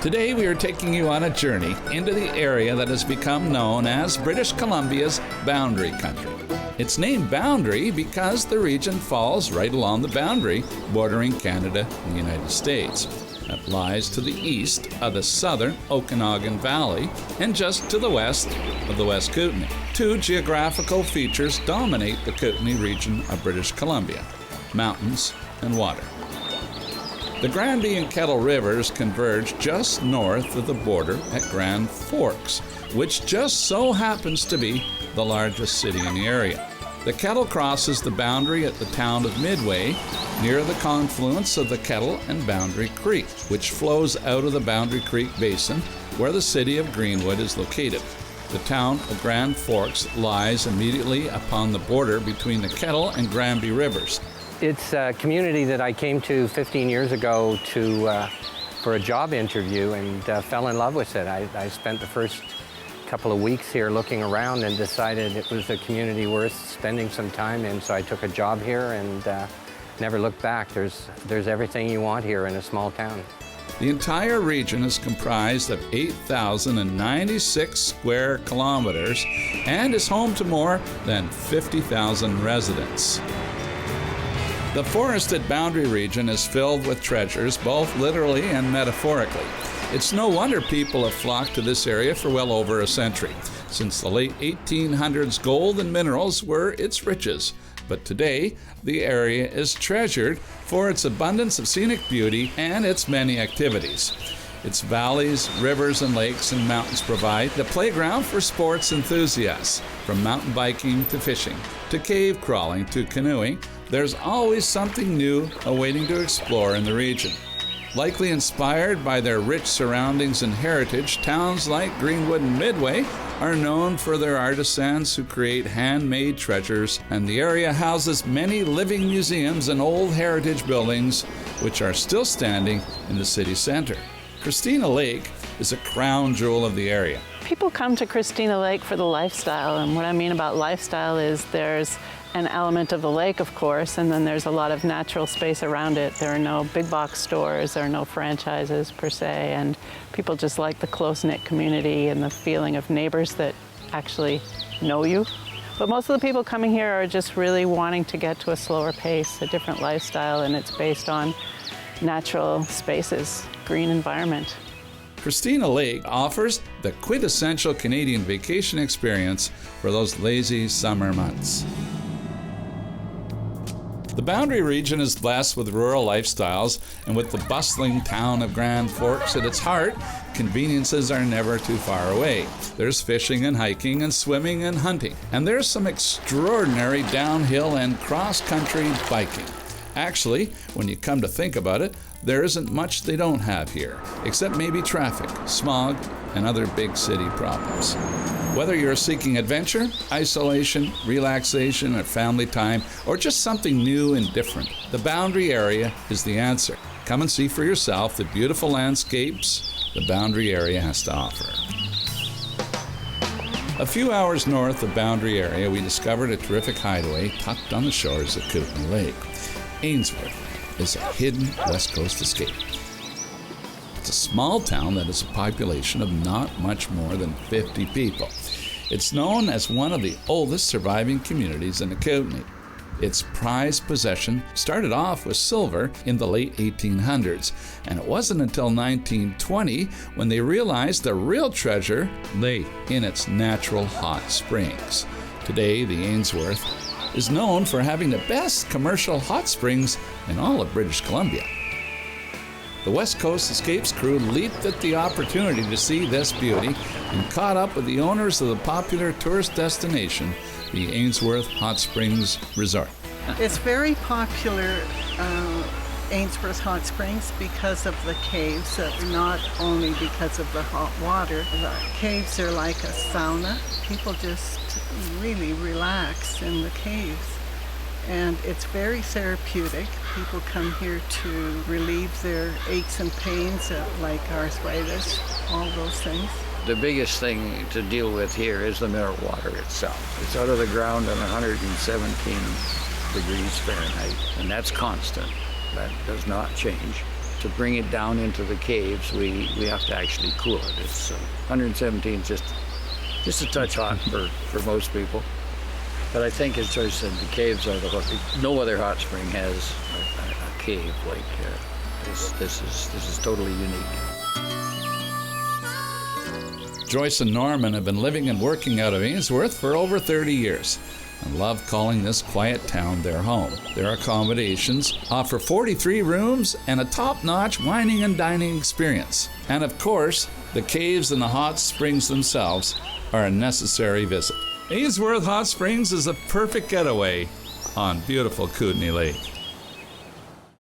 Today we are taking you on a journey into the area that has become known as British Columbia's Boundary Country. It's named Boundary because the region falls right along the boundary bordering Canada and the United States. It lies to the east of the southern Okanagan Valley and just to the west of the West Kootenay. Two geographical features dominate the Kootenay region of British Columbia: mountains and water. The Granby and Kettle Rivers converge just north of the border at Grand Forks, which just so happens to be the largest city in the area. The Kettle crosses the boundary at the town of Midway, near the confluence of the Kettle and Boundary Creek, which flows out of the Boundary Creek Basin, where the city of Greenwood is located. The town of Grand Forks lies immediately upon the border between the Kettle and Granby Rivers. It's a community that I came to 15 years ago for a job interview and fell in love with it. I spent the first couple of weeks here looking around and decided it was a community worth spending some time in, so I took a job here and never looked back. There's everything you want here in a small town. The entire region is comprised of 8,096 square kilometers and is home to more than 50,000 residents. The forested boundary region is filled with treasures, both literally and metaphorically. It's no wonder people have flocked to this area for well over a century. Since the late 1800s, gold and minerals were its riches. But today, the area is treasured for its abundance of scenic beauty and its many activities. Its valleys, rivers, and lakes and mountains provide the playground for sports enthusiasts. From mountain biking to fishing, to cave crawling to canoeing, there's always something new awaiting to explore in the region. Likely inspired by their rich surroundings and heritage, towns like Greenwood and Midway are known for their artisans who create handmade treasures, and the area houses many living museums and old heritage buildings which are still standing in the city center. Christina Lake is a crown jewel of the area. People come to Christina Lake for the lifestyle, and what I mean about lifestyle is there's an element of the lake, of course, and then there's a lot of natural space around it. There are no big box stores, there are no franchises per se, and people just like the close-knit community and the feeling of neighbors that actually know you. But most of the people coming here are just really wanting to get to a slower pace, a different lifestyle, and it's based on natural spaces, green environment. Christina Lake offers the quintessential Canadian vacation experience for those lazy summer months. The Boundary region is blessed with rural lifestyles, and with the bustling town of Grand Forks at its heart, conveniences are never too far away. There's fishing and hiking and swimming and hunting, and there's some extraordinary downhill and cross-country biking. Actually, when you come to think about it, there isn't much they don't have here, except maybe traffic, smog, and other big city problems. Whether you're seeking adventure, isolation, relaxation, or family time, or just something new and different, the Boundary area is the answer. Come and see for yourself the beautiful landscapes the Boundary area has to offer. A few hours north of Boundary area, we discovered a terrific hideaway tucked on the shores of Kootenay Lake. Ainsworth is a hidden West Coast escape. It's a small town that has a population of not much more than 50 people. It's known as one of the oldest surviving communities in the Kootenay. Its prized possession started off with silver in the late 1800s, and it wasn't until 1920 when they realized the real treasure lay in its natural hot springs. Today, the Ainsworth is known for having the best commercial hot springs in all of British Columbia. The West Coast Escapes crew leaped at the opportunity to see this beauty and caught up with the owners of the popular tourist destination, the Ainsworth Hotsprings Resort. It's very popular, Ainsworth Hot Springs, because of the caves, not only because of the hot water. The caves are like a sauna. People just really relax in the caves. And it's very therapeutic. People come here to relieve their aches and pains, like arthritis, all those things. The biggest thing to deal with here is the mineral water itself. It's out of the ground at 117 degrees Fahrenheit, and that's constant. That does not change. To bring it down into the caves, we have to actually cool it. It's 117 is just a touch hot for most people. But I think, as Joyce said, the caves are no other hot spring has a cave like this. This is totally unique. Joyce and Norman have been living and working out of Ainsworth for over 30 years and love calling this quiet town their home. Their accommodations offer 43 rooms and a top-notch wining and dining experience. And of course, the caves and the hot springs themselves are a necessary visit. Ainsworth Hot Springs is a perfect getaway on beautiful Kootenai Lake.